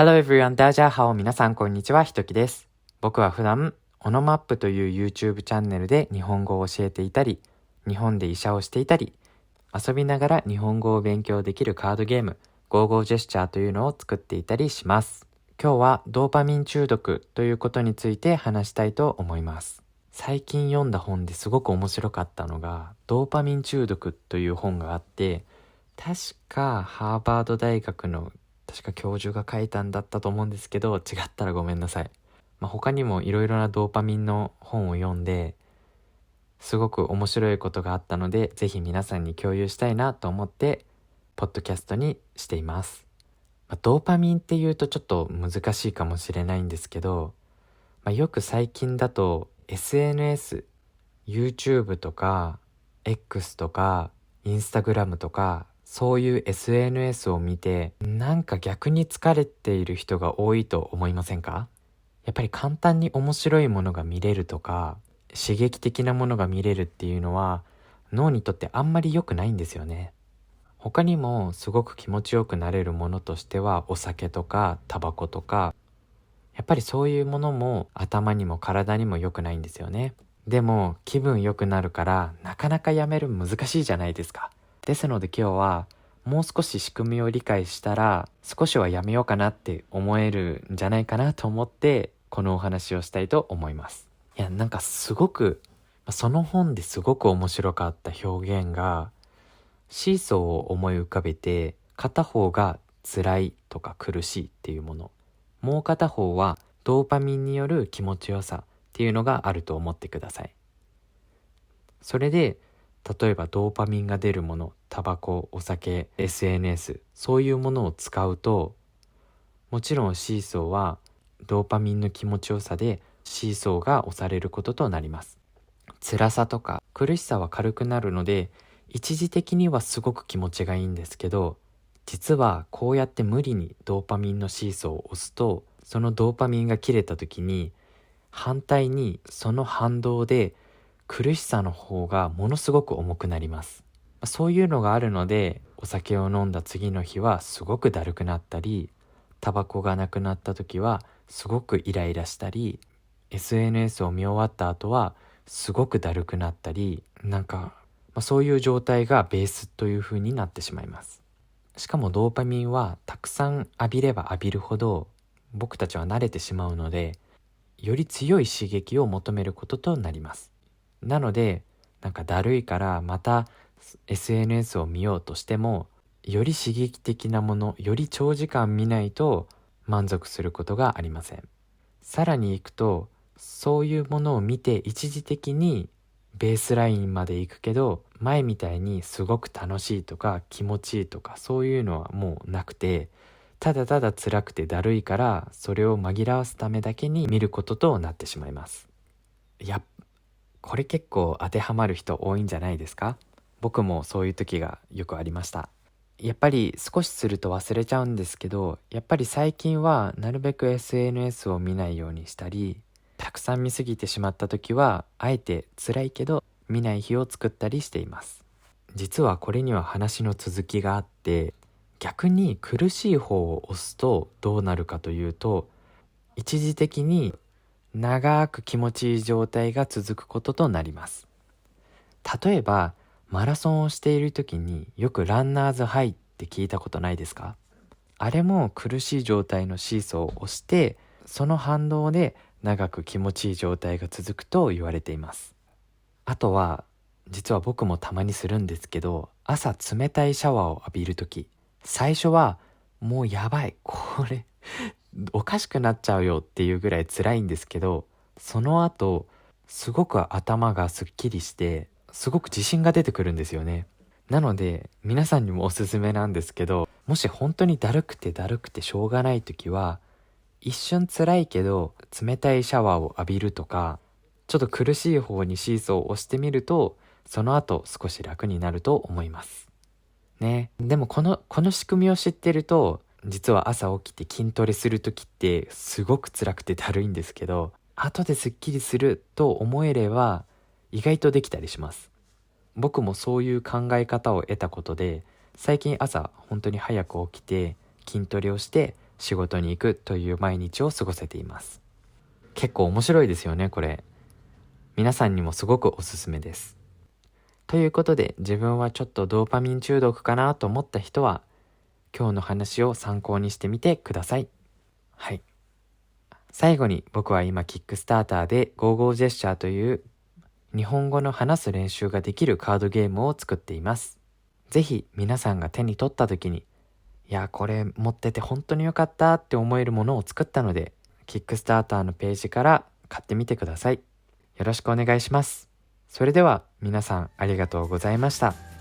Hello everyone, 大家好、皆さんこんにちは、ひときです。僕は普段、オノマップという YouTube チャンネルで日本語を教えていたり、日本で医者をしていたり、遊びながら日本語を勉強できるカードゲーム、GoGo ジェスチャーというのを作っていたりします。今日はドーパミン中毒ということについて話したいと思います。最近読んだ本ですごく面白かったのが、ドーパミン中毒という本があって、確かハーバード大学の教授が書いたんだったと思うんですけど、違ったらごめんなさい。他にもいろいろなドーパミンの本を読んで、すごく面白いことがあったので、ぜひ皆さんに共有したいなと思って、ポッドキャストにしています。ドーパミンっていうとちょっと難しいかもしれないんですけど、よく最近だと SNS、YouTube とか X とか Instagram とかそういう SNS を見てなんか逆に疲れている人が多いと思いませんか？やっぱり簡単に面白いものが見れるとか刺激的なものが見れるっていうのは脳にとってあんまり良くないんですよね。他にもすごく気持ちよくなれるものとしてはお酒とかタバコとか、やっぱりそういうものも頭にも体にも良くないんですよね。でも気分良くなるからなかなかやめる難しいじゃないですか。ですので今日はもう少し仕組みを理解したら少しはやめようかなって思えるんじゃないかなと思ってこのお話をしたいと思います。なんかすごくその本ですごく面白かった表現が、シーソーを思い浮かべて片方が辛いとか苦しいっていうもの、もう片方はドーパミンによる気持ちよさっていうのがあると思ってください。それで例えばドーパミンが出るもの、タバコ、お酒、SNS、そういうものを使うと、もちろんシーソーはドーパミンの気持ちよさでシーソーが押されることとなります。辛さとか苦しさは軽くなるので一時的にはすごく気持ちがいいんですけど、実はこうやって無理にドーパミンのシーソーを押すと、そのドーパミンが切れた時に反対にその反動で苦しさの方がものすごく重くなります。そういうのがあるので、お酒を飲んだ次の日はすごくだるくなったり、タバコがなくなった時はすごくイライラしたり、 SNS を見終わった後はすごくだるくなったり、そういう状態がベースという風になってしまいます。しかもドーパミンはたくさん浴びれば浴びるほど僕たちは慣れてしまうので、より強い刺激を求めることとなります。なのでだるいからまた SNS を見ようとしても、より刺激的なもの、より長時間見ないと満足することがありません。さらに行くと、そういうものを見て一時的にベースラインまで行くけど、前みたいにすごく楽しいとか気持ちいいとかそういうのはもうなくて、ただただ辛くてだるいからそれを紛らわすためだけに見ることとなってしまいます。これ結構当てはまる人多いんじゃないですか？僕もそういう時がよくありました。やっぱり少しすると忘れちゃうんですけど、やっぱり最近はなるべく SNS を見ないようにしたり、たくさん見すぎてしまった時はあえて辛いけど見ない日を作ったりしています。実はこれには話の続きがあって、逆に苦しい方を押すとどうなるかというと、一時的に長く気持ちいい状態が続くこととなります。例えばマラソンをしている時によくランナーズハイって聞いたことないですか？あれも苦しい状態のシーソーを押して、その反動で長く気持ちいい状態が続くと言われています。あとは実は僕もたまにするんですけど、朝冷たいシャワーを浴びるとき、最初はもうやばい、これおかしくなっちゃうよっていうぐらい辛いんですけど、その後すごく頭がすっきりしてすごく自信が出てくるんですよね。なので皆さんにもおすすめなんですけど、もし本当にだるくてしょうがない時は、一瞬辛いけど冷たいシャワーを浴びるとか、ちょっと苦しい方にシーソーを押してみると、その後少し楽になると思いますね。でもこの仕組みを知ってると、実は朝起きて筋トレする時ってすごく辛くてだるいんですけど、後ですっきりすると思えれば意外とできたりします。僕もそういう考え方を得たことで、最近朝本当に早く起きて筋トレをして仕事に行くという毎日を過ごせています。結構面白いですよね、これ。皆さんにもすごくおすすめです。ということで、自分はちょっとドーパミン中毒かなと思った人は、今日の話を参考にしてみてください。はい。最後に僕は今キックスターターでゴーゴージェスチャーという日本語の話す練習ができるカードゲームを作っています。ぜひ皆さんが手に取った時に、いやこれ持ってて本当に良かったって思えるものを作ったので、キックスターターのページから買ってみてください。よろしくお願いします。それでは皆さんありがとうございました。